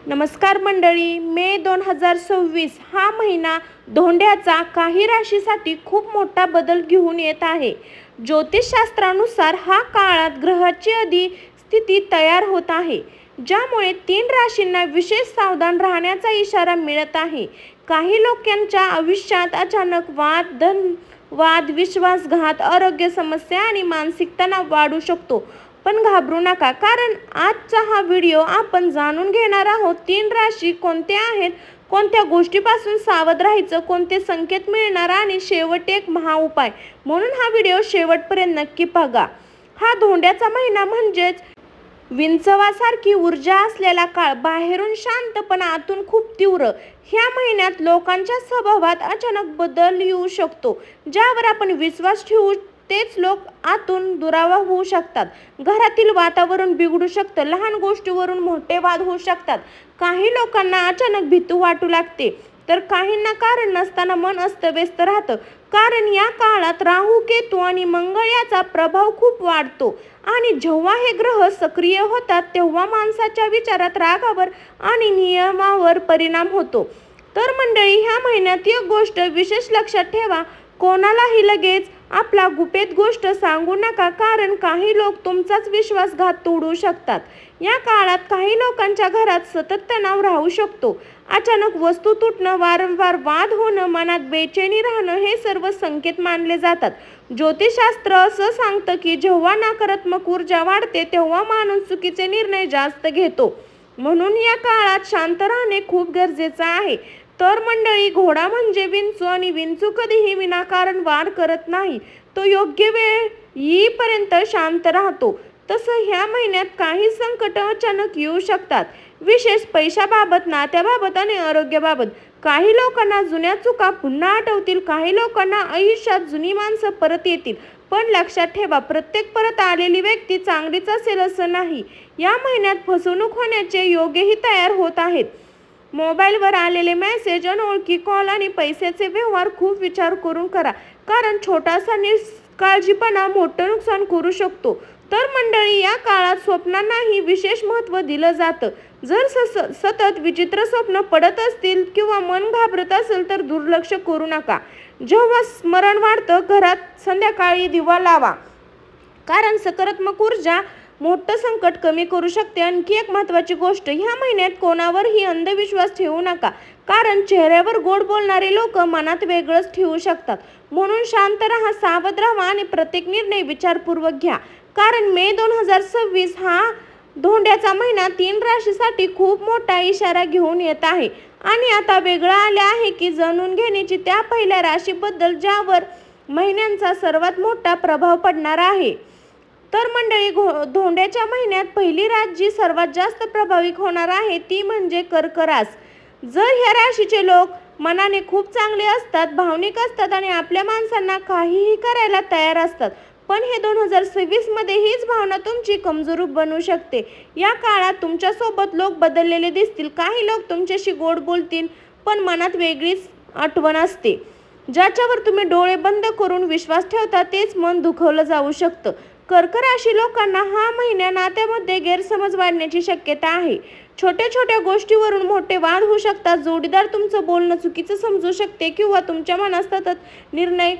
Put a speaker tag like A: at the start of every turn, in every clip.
A: नमस्कार मंडळी, मे 2026 हा महिना धोंड्याचा काही राशीसाठी खूप मोठा बदल घेऊन येत आहे. ज्योतिषशास्त्रानुसार हा काळात ग्रहाची स्थिती तयार होत आहे, ज्यामुळे 3 राशींना विशेष सावधान राहण्याचा इशारा मिळत आहे. काही लोकांच्या आयुष्यात अचानक वाद, विश्वासघात, आरोग्य समस्या आणि मानसिक तणाव वाढू शकतो. पण घाबरू नका, कारण आजचा हा व्हिडिओ आपण जाणून घेणार आहोत 3 राशी कोणत्या आहेत, कोणत्या गोष्टीपासून सावध राहायचं, कोणते संकेत मिळणार आणि शेवट एक महाउपाय. म्हणून हा व्हिडिओ शेवटपर्यंत नक्की बघा. हा धोंड्याचा महिना म्हणजेच विंचवासारखी ऊर्जा असलेला काळ, बाहेरून शांत पण आतून खूप तीव्र. ह्या महिन्यात लोकांच्या स्वभावात अचानक बदल येऊ शकतो. ज्यावर आपण विश्वास ठेवू तेच लोक आतून दुरावा होऊ शकतात. घरातील वातावरण बिघडू शकतं. लहान गोष्टीवरून मोठे वाद होऊ शकतात. काही लोकांना अचानक भीती वाटू लागते, तर काहींना कारण नसताना मन अस्तव्यस्त राहतं. कारण या काळात राहू, केतू आणि मंगळ याचा प्रभाव खूप वाढतो आणि जेव्हा हे ग्रह सक्रिय होतात तेव्हा माणसाच्या विचारात, रागावर आणि नियमावर परिणाम होतो. तर मंडळी, ह्या महिन्यात एक गोष्ट विशेष लक्षात ठेवा, कोणालाही लगेच आपला गुपित गोष्ट सांगू नका, कारण काही लोक तुमचाच विश्वासघात तोडू शकतात. या काळात काही लोकांच्या घरात सतत तणाव राहू शकतो. अचानक वस्तू तुटणं, वारंवार वाद होणं, मनात बेचैनी राहणं हे सर्व संकेत मानले जातात. ज्योतिषशास्त्र असं सांगतं की जेव्हा नकारात्मक ऊर्जा वाढते तेव्हा माणूस चुकीचे निर्णय जास्त घेतो. म्हणून या काळात शांत राहणे खूप गरजेचं आहे. तर मंडळी, घोडा म्हणजे विंचू आणि विंचू कधीही विनाकारण वाद करत नाही. तो योग्य वेळ येईपर्यंत शांत राहतो. तसं ह्या महिन्यात काही संकट अचानक येऊ शकतात, विशेष पैशाबाबत, नात्याबाबत आणि आरोग्याबाबत. काही लोकांना जुन्या चुका पुन्हा आठवतील. काही लोकांना आयुष्यात जुनी माणसं परत येतील. पण लक्षात ठेवा, प्रत्येक परत आलेली व्यक्ती चांगलीच असेल असं नाही. या महिन्यात फसवणूक होण्याचे योगही तयार होत आहेत. मोबाईलवर आलेले मेसेज, अनोळखी कॉल आणि पैशाचे व्यवहार खूप विचार करून करा, कारण छोटासा निष्काळजीपणा मोठं नुकसान करू शकतो. तर मंडळी, या काळात स्वप्नांनाही विशेष महत्त्व दिलं जातं. जर सतत विचित्र स्वप्न पडत असतील किंवा मन घाबरत असेल तर दुर्लक्ष करू नका. जेव्हा स्मरण वाढतं, घरात संध्याकाळी दिवा लावा, कारण सकारात्मक ऊर्जा मोठं संकट कमी करू शकते. आणखी एक महत्त्वाची गोष्ट, ह्या महिन्यात कोणावरही अंधविश्वास ठेवू नका, कारण चेहऱ्यावर गोड बोलणारे लोक मनात वेगळंच ठेवू शकतात. म्हणून शांत राहा, सावध राहा आणि प्रत्येक निर्णय विचारपूर्वक घ्या, कारण मे 2026 हा धोंड्याचा महिना 3 राशीसाठी खूप मोठा इशारा घेऊन येत आहे. आणि आता वेगळं आले आहे की जाणून घेण्याची त्या पहिल्या राशीबद्दल, ज्यावर महिन्यांचा सर्वात मोठा प्रभाव पडणार आहे. तर मंडळी, धोंड्याच्या महिन्यात पहिली रास जी सर्वात जास्त प्रभावित होणार आहे ती म्हणजे कर्क रास. जर ह्या राशीचे लोक मनाने खूप चांगले असतात, भावनिक असतात आणि आपल्या माणसांना काहीही करायला तयार असतात. पण हे 2026 मध्ये हीच भावना तुमची कमजोरी बनू शकते. या काळात तुमच्यासोबत लोक बदललेले दिसतील. काही लोक तुमच्याशी गोड बोलतील, पण मनात वेगळीच आठवण असते. ज्याच्यावर तुम्ही डोळे बंद करून विश्वास ठेवता तेच मन दुखवलं जाऊ शकतं. कर्क राशी लोकांना हा महिना नात्यामध्ये गैरसमज वाढण्याची शक्यता आहे. छोट्या छोट्या गोष्टीवरून मोठे वाद होऊ शकतात. जोडीदार तुमचं बोलणं चुकीचं समजू शकते किंवा तुमच्या मनात सतत निर्णय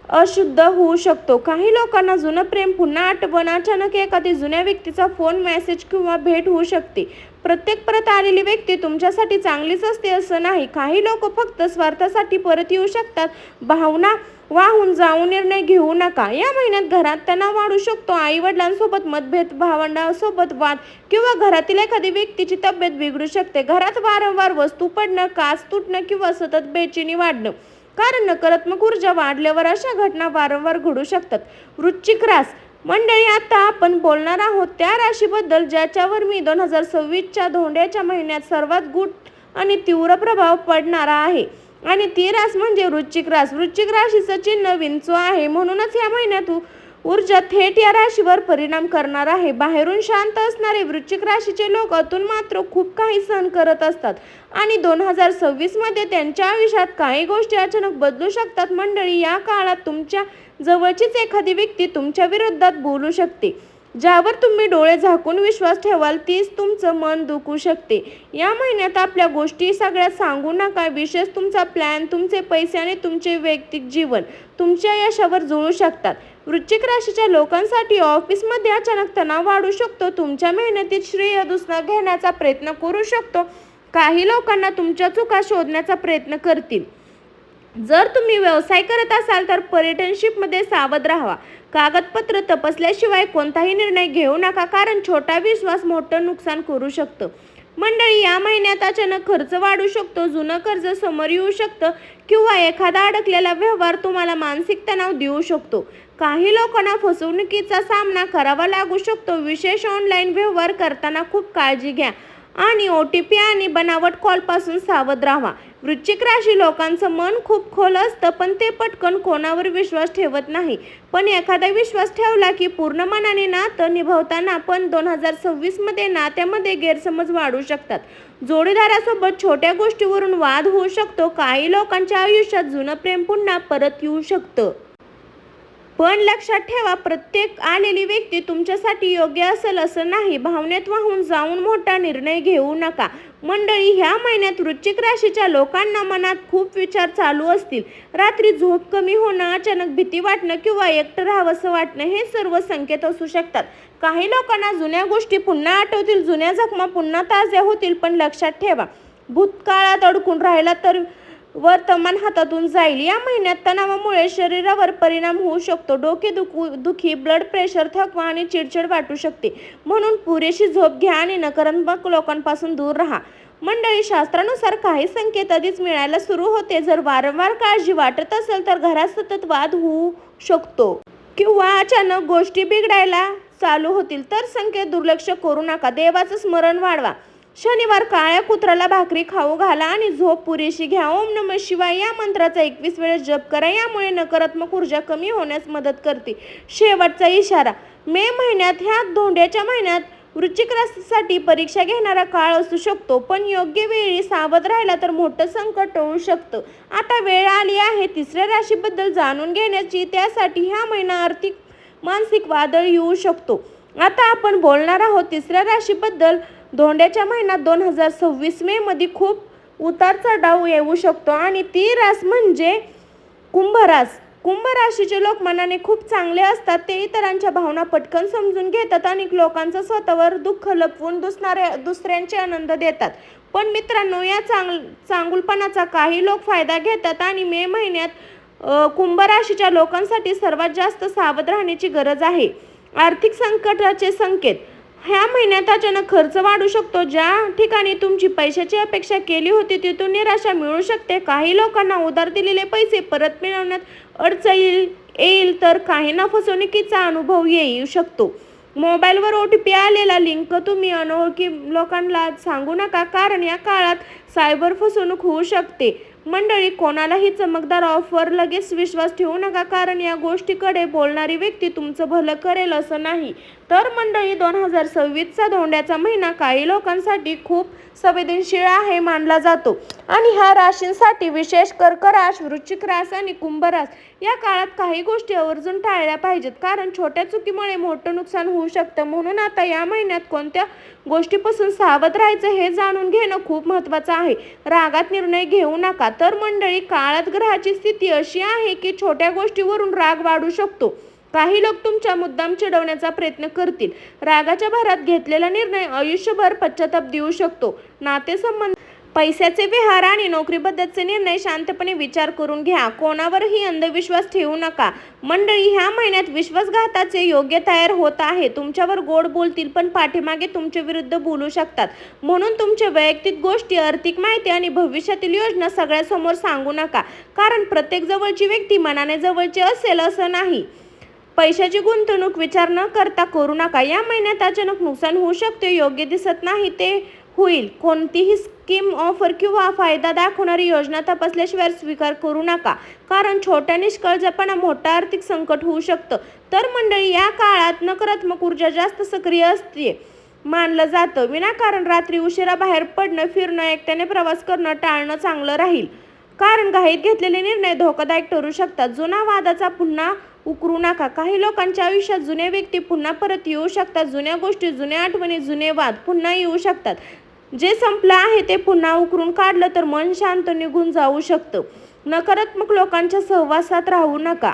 A: अशुद्ध होऊ शकतो. काही लोकांना जुनं प्रेम पुन्हा आठवण, अचानक एखादी जुन्या व्यक्तीचा फोन, मेसेज किंवा भेट होऊ शकते. प्रत्येक परत आलेली व्यक्ती तुमच्यासाठी चांगलीच असते असं नाही. काही लोक फक्त स्वार्थासाठी परत येऊ शकतात. भावना वाहून जाऊ निर्णय घेऊ नका. या महिन्यात घरात तणाव वाढू शकतो. आई वडिलांसोबत मतभेद, भावंडांसोबत वाद किंवा घरातील एखादी व्यक्तीची तब्येत बिघडू शकते. घरात वारंवार वस्तू पडणं, काच तुटणं किंवा सतत बेचैनी वाढणं, कारण नकारात्मक ऊर्जा वाढल्यावर अशा घटना वारंवार घडू शकतात. वृश्चिक रास मंडळी, आता आपण बोलणार आहोत त्या राशीबद्दल ज्याच्यावर मी 2026च्या धोंड्याच्या महिन्यात सर्वात गूढ आणि तीव्र प्रभाव पडणारा आहे. आणि ती रास म्हणजे वृश्चिक रास. वृश्चिक राशीचं चिन्ह विंचू आहे. म्हणूनच या महिन्यात ऊर्जा थेट या राशीवर परिणाम करणार आहे. बाहेरून शांत असणारे वृश्चिक राशीचे लोक आतून मात्र खूप काही सहन करत असतात आणि 2026 मध्ये त्यांच्या आयुष्यात काही गोष्टी अचानक बदलू शकतात. मंडळी, या काळात तुमच्या जवळचीच एखादी व्यक्ती तुमच्या विरोधात बोलू शकते. ज्यावर तुम्ही डोळे झाकून विश्वास ठेवाल तीच तुमचं मन दुखू शकते. या महिन्यात आपल्या गोष्टी सगळ्या सांगू नका. विशेष तुमचा प्लॅन, तुमचे पैसे आणि तुमचे वैयक्तिक जीवन तुमच्या यशावर जुळू शकतात. वृश्चिक राशीच्या लोकांसाठी ऑफिसमध्ये अचानक तणाव वाढू शकतो. तुमच्या मेहनतीत श्रेय दुसरा घेण्याचा प्रयत्न करू शकतो. काही लोकांना तुमच्या चुका शोधण्याचा प्रयत्न करतील. जर तुम्ही व्यवसाय करत असाल तर पार्टनरशिपमध्ये सावध राहा. कागदपत्र तपासल्याशिवाय कोणताही निर्णय घेऊ नका, कारण छोटा विश्वास मोठं नुकसान करू शकतं. मंडळी, या महिन्यात अचानक खर्च वाढू शकतो. जुनं कर्ज समोर येऊ शकतं किंवा एखादा अडकलेला व्यवहार तुम्हाला मानसिक तणाव देऊ शकतो. काही लोकांना फसवणुकीचा सामना करावा लागू शकतो. विशेष ऑनलाईन व्यवहार करताना खूप काळजी घ्या आणि OTP आणि बनावट कॉलपासून सावध राहा. वृश्चिक राशी लोकांचं मन खूप खोल असतं, पण ते पटकन कोणावर विश्वास ठेवत नाही. पण एखादा विश्वास ठेवला की पूर्ण मनाने नातं निभावताना पण 2026 मध्ये नात्यामध्ये गैरसमज वाढू शकतात. जोडीदारासोबत छोट्या गोष्टीवरून वाद होऊ शकतो. काही लोकांच्या आयुष्यात जुनं प्रेम पुन्हा परत येऊ शकतं. पण लक्षात ठेवा, प्रत्येक आलेली व्यक्ती तुमच्यासाठी योग्य असेल असं नाही. भावनेत वाहून जाऊन मोठा निर्णय घेऊ नका. मंडळी, ह्या महिन्यात वृश्चिक राशीच्या लोकांना मनात खूप विचार चालू असतील. रात्री झोप कमी होणं, अचानक भीती वाटणं किंवा एकटं राहावंसं वाटणं हे सर्व संकेत असू शकतात. काही लोकांना जुन्या गोष्टी पुन्हा आठवतील, जुन्या जखमा पुन्हा ताज्या होतील. पण लक्षात ठेवा, भूतकाळात अडकून राहिला तर वर्तमान हातातून जाईल. या महिन्यात तणावामुळे शरीरावर परिणाम होऊ शकतो. डोकेदुखी, ब्लड प्रेशर, थकवा आणि चिडचिड वाटू शकते. म्हणून पुरेशी झोप घ्या आणि नकारात्मक लोकांपासून दूर राहा. मंडळी, शास्त्रानुसार काही संकेत आधीच मिळायला सुरू होते. जर वारंवार काळजी वाटत असेल तर घरात सतत वाद होऊ शकतो किंवा अचानक गोष्टी बिघडायला चालू होतील तर संकेत दुर्लक्ष करू नका. देवाचं स्मरण वाढवा. शनिवार काळ्या कुत्र्याला भाकरी खाऊ घाला आणि झोप पुरेशी घ्या. ओम नमः शिवाय या मंत्राचा 21 वेळेस जप करा. यामुळे नकारात्मक ऊर्जा कमी होण्यास मदत करते. शेवटचा इशारा, मे महिन्यात, ह्या धोंड्याच्या महिन्यात वृश्चिक राशीसाठी परीक्षा घेणारा काळ असू शकतो. पण योग्य वेळी सावध राहिला तर मोठं संकट टळू शकतं. आता वेळ आली आहे तिसऱ्या राशीबद्दल जाणून घेण्याची. त्यासाठी हा महिना आर्थिक मानसिक वादळ येऊ शकतो. आता आपण बोलणार आहोत तिसऱ्या राशीबद्दल. धोंड्याच्या महिन्यात 2026 मे मध्ये खूप उतार चढाव येऊ शकतो आणि ती रास म्हणजे कुंभ रास. कुंभ राशीचे लोक मनाने खूप चांगले असतात. ते इतरांच्या भावना पटकन समजून घेतात आणि लोकांचं स्वतःवर दुःख लपवून दुसऱ्यांचे आनंद देतात. पण मित्रांनो, या चांगुलपणाचा काही लोक फायदा घेतात आणि मे महिन्यात कुंभ राशीच्या लोकांसाठी सर्वात जास्त सावध राहण्याची गरज आहे. आर्थिक संकटाचे संकेत. ह्या महिन्यात अचानक खर्च वाढू शकतो. ज्या ठिकाणी तुमची पैशाची अपेक्षा केली होती तिथून निराशा मिळू शकते. काही लोकांना उधार दिलेले पैसे परत मिळवण्यात अडचण येईल तर काहींना फसवणुकीचा अनुभव येऊ शकतो. मोबाईलवर OTP आलेला लिंक तुम्ही अनोळखी लोकांना सांगू नका, कारण या काळात सायबर फसवणूक होऊ शकते. मंडळी, कोणालाही चमकदार ऑफर लगेच विश्वास ठेवू नका, कारण या गोष्टीकडे बोलणारी व्यक्ती तुमचं भलं करेल असं नाही. तर मंडळी, 2026चा धोंड्याचा महिना काही लोकांसाठी खूप संवेदनशील आहे मानला जातो आणि ह्या राशींसाठी विशेष कर्क रास, वृश्चिक रास आणि कुंभ रास या काळात काही गोष्टी आवर्जून टाळल्या पाहिजेत, कारण छोट्या चुकीमुळे मोठं नुकसान होऊ शकतं. म्हणून आता या महिन्यात कोणत्या गोष्टीपासून सावध राहायचं हे जाणून घेणं खूप महत्त्वाचं आहे. रागात निर्णय घेऊ नका. तर मंडळी, काळात ग्रहाची स्थिती अशी आहे की छोट्या गोष्टीवरून राग वाढू शकतो. काही लोक तुमच्या मुद्दाम चिडवण्याचा प्रयत्न करतील. रागाच्या भरात घेतलेला निर्णय आयुष्यभर पश्चाताप देऊ शकतो. नातेसंबंध, पैशाचे व्यवहार आणि नोकरीबद्दलचे निर्णय शांतपणे विचार करून घ्या. कोणावरही अंधविश्वास ठेवू नका. मंडळी, ह्या महिन्यात विश्वासघाताचे योग्य तयार होत आहे. तुमच्यावर गोड बोलतील पण पाठीमागे तुमच्या विरुद्ध बोलू शकतात. म्हणून तुमच्या वैयक्तिक गोष्टी, आर्थिक माहिती आणि भविष्यातील योजना सगळ्यासमोर सांगू नका, कारण प्रत्येक जवळची व्यक्ती मनाने जवळची असेल असं नाही. पैशाची गुंतवणूक विचार न करता करू नका. या महिन्यात अचानक नुकसान होऊ शकते. योग्य दिसत नाही ते होईल. कोणतीही स्कीम, ऑफर किंवा फायदा दाखवणारी योजना तपासल्याशिवाय स्वीकार करू नका, कारण छोट्या निष्काळजीपणा मोठं आर्थिक संकट होऊ शकतं. तर मंडळी, या काळात नकारात्मक ऊर्जा जास्त सक्रिय असते मानलं जातं. विनाकारण रात्री उशिरा बाहेर पडणं, फिरणं, एकट्याने प्रवास करणं टाळणं चांगलं राहील. कारण घाईत घेतलेले निर्णय धोकादायक ठरू शकतात. जुना वादाचा पुन्हा उकरू नका. काही लोकांच्या आयुष्यात जुने व्यक्ती पुन्हा परत येऊ शकतात. जुन्या गोष्टी, जुन्या आठवणी, जुने वाद पुन्हा येऊ शकतात. जे संपलं आहे ते पुन्हा उकरून काढलं तर मन शांत निघून जाऊ शकतं. नकारात्मक लोकांच्या सहवासात राहू नका.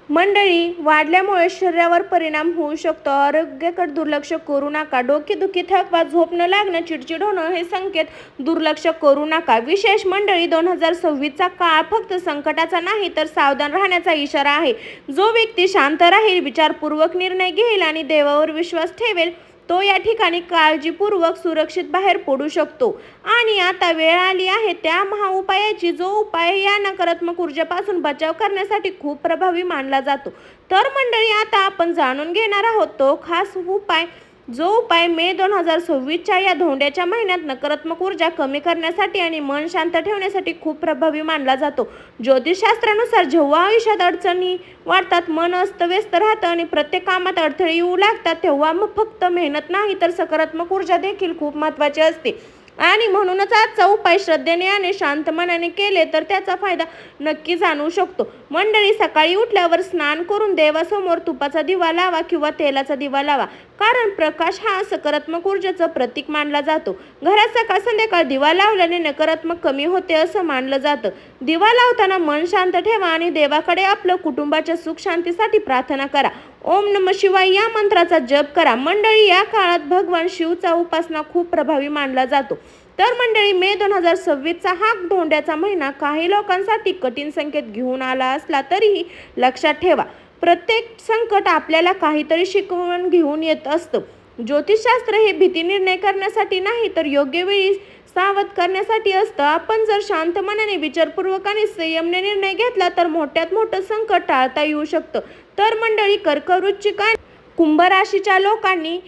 A: मंडळी, वाढल्यामुळे शरीरावर परिणाम होऊ शकतो. आरोग्याकडे दुर्लक्ष करू नका. डोकेदुखी, थकवा, झोप न लागणं, चिडचिड होणं हे संकेत दुर्लक्ष करू नका. विशेष मंडळी, 2026चा काळ फक्त संकटाचा नाही तर सावधान राहण्याचा इशारा आहे. जो व्यक्ती शांत राहील, विचारपूर्वक निर्णय घेईल आणि देवावर विश्वास ठेवेल तो या ठिकाणी काळजीपूर्वक सुरक्षित बाहेर पडू शकतो. आणि आता वेळ आली आहे त्या महाउपायाची, जो उपाय या नकारात्मक ऊर्जेपासून बचाव करण्यासाठी खूप प्रभावी मानला जातो. तर मंडळी, आता आपण जाणून घेणार आहोत तो खास उपाय, जो उपाय मे 2026च्या या धोंड्याच्या महिन्यात नकारात्मक ऊर्जा कमी करण्यासाठी आणि मन शांत ठेवण्यासाठी खूप प्रभावी मानला जातो. ज्योतिषशास्त्रानुसार जेव्हा आयुष्यात अडचणी वाढतात, मन अस्तव्यस्त राहतं आणि प्रत्येक कामात अडथळे येऊ लागतात, तेव्हा मग फक्त मेहनत नाही तर सकारात्मक ऊर्जा देखील खूप महत्त्वाची असते. आणि म्हणूनच आजचा उपाय श्रद्धेने आणि शांत मनाने केले तर त्याचा फायदा नक्की जाणवू शकतो. मंडळी, सकाळी उठल्यावर स्नान करून देवासमोर तुपाचा दिवा लावा किंवा तेलाचा दिवा लावा, कारण प्रकाश हा सकारात्मक ऊर्जेचं प्रतीक मानला जातो. घरात सकाळ संध्याकाळ दिवा लावल्याने नकारात्मक कमी होते असं मानलं जातं. दिवा लावताना मन शांत ठेवा आणि देवाकडे आपलं कुटुंबाच्या सुख शांतीसाठी प्रार्थना करा. ओम नमः शिवाय या मंत्राचा जप करा. मंडळी, या काळात भगवान शिवचा उपासना खूप प्रभावी मानला जातो. तर मंडळी, मे 2026चा हा धोंड्याचा महिना काही लोकांसाठी कठीण संकेत घेऊन आला असला तरीही लक्षात ठेवा, प्रत्येक संकट आपल्याला काहीतरी शिकवून घेऊन येत असतं. ज्योतिषशास्त्र हे भीती निर्णय करण्यासाठी नाही तर योग्य वेळी सावध करण्यासाठी असतं. आपण जर शांत मनाने, विचारपूर्वक आणि संयमने निर्णय घेतला तर मोठ्यात मोठं संकट टाळता येऊ शकतं. तर मंडळी, कर्क, वृश्चिक आणि कुंभ राशीच्या लोकांनी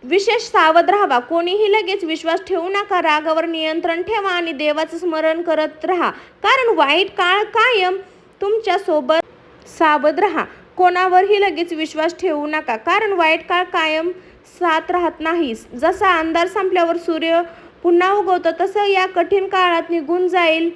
A: विशेष सावध राहावा. कोणीही लगेच विश्वास ठेवू नका. रागावर नियंत्रण ठेवा आणि देवाचं स्मरण करत राहा, कारण वाईट काळ कायम तुमच्या सोबत. सावध राहा. कोणावरही लगेच विश्वास ठेवू नका, कारण वाईट काळ कायम साथ राहत नाही. जसा अंधार संपल्यावर सूर्य पुन्हा उगवतो, तसं या कठीण काळात निघून जाईल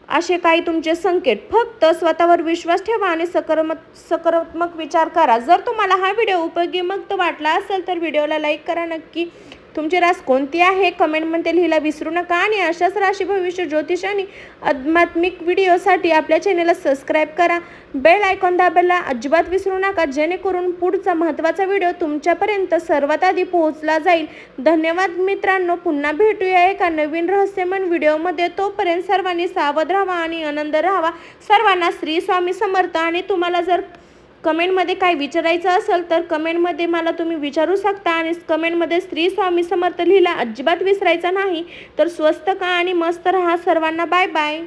A: असे काही तुमचे संकेत. फक्त स्वतःवर विश्वास ठेवा आणि सकारात्मक विचार करा. जर तुम्हाला हा व्हिडिओ उपयोगी वाटला असेल तर व्हिडिओला लाईक करा. नक्की तुमची रास कोणती आहे कमेंटमध्ये लिहायला विसरू नका. आणि अशाच राशी, भविष्य, ज्योतिष आणि आध्यात्मिक व्हिडिओसाठी आपल्या चॅनेलला सबस्क्राईब करा. बेल आयकॉन दाबायला अजिबात विसरू नका, जेणेकरून पुढचा महत्त्वाचा व्हिडिओ तुमच्यापर्यंत सर्वात आधी पोहोचला जाईल. धन्यवाद मित्रांनो. पुन्हा भेटूया एका नवीन रहस्यमय व्हिडिओमध्ये. तोपर्यंत सर्वांनी सावध राहा आणि आनंद राहावा. सर्वांना श्री स्वामी समर्थ. आणि तुम्हाला जर कमेंटमध्ये काय विचारायचं असेल तर कमेंटमध्ये मला तुम्ही विचारू शकता. आणि कमेंटमध्ये श्री स्वामी समर्थ लिहिला अजिबात विसरायचं नाही. तर स्वस्त का आणि मस्त राहा. सर्वांना बाय बाय.